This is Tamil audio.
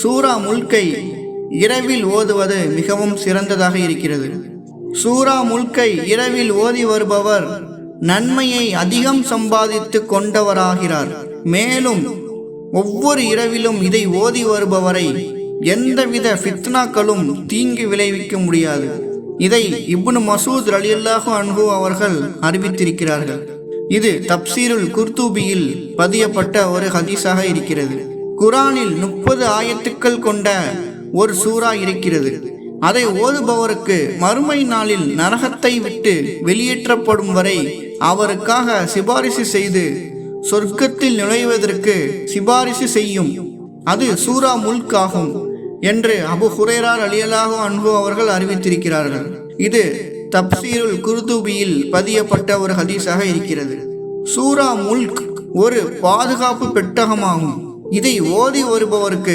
சூரா முல்கை இரவில் ஓதுவது மிகவும் சிறந்ததாக இருக்கிறது. சூரா முல்கை இரவில் ஓதி வருபவர் நன்மையை அதிகம் சம்பாதித்து கொண்டவராகிறார். மேலும் ஒவ்வொரு இரவிலும் இதை ஓதி வருபவரை எந்தவித ஃபித்னாக்களும் தீங்கு விளைவிக்க முடியாது. இதை இப்னு மசூத் ரலியல்லாஹு அன்ஹு அவர்கள் அறிவித்திருக்கிறார்கள். இது தப்சீருல் குர்துபியில் பதியப்பட்ட ஒரு ஹதீஸாக இருக்கிறது. குரானில் 30 ஆயத்துக்கள் கொண்ட ஒரு சூரா இருக்கிறது. அதை ஓதுபவருக்கு மறுமை நாளில் நரகத்தை விட்டு வெளியேற்றப்படும் வரை அவருக்காக சிபாரிசு செய்து சொர்க்கத்தில் நுழைவதற்கு சிபாரிசு செய்யும். அது சூரா முல்க் ஆகும் என்று அபு ஹுரைரா ரலியல்லாஹு அன்ஹு அவர்கள் அறிவித்திருக்கிறார்கள். இது தப்சீருல் குர்துபியில் பதியப்பட்ட ஒரு ஹதீஸாக இருக்கிறது. சூரா முல்க் ஒரு பாதுகாப்பு பெட்டகமாகும். இதை ஓதி வருபவருக்கு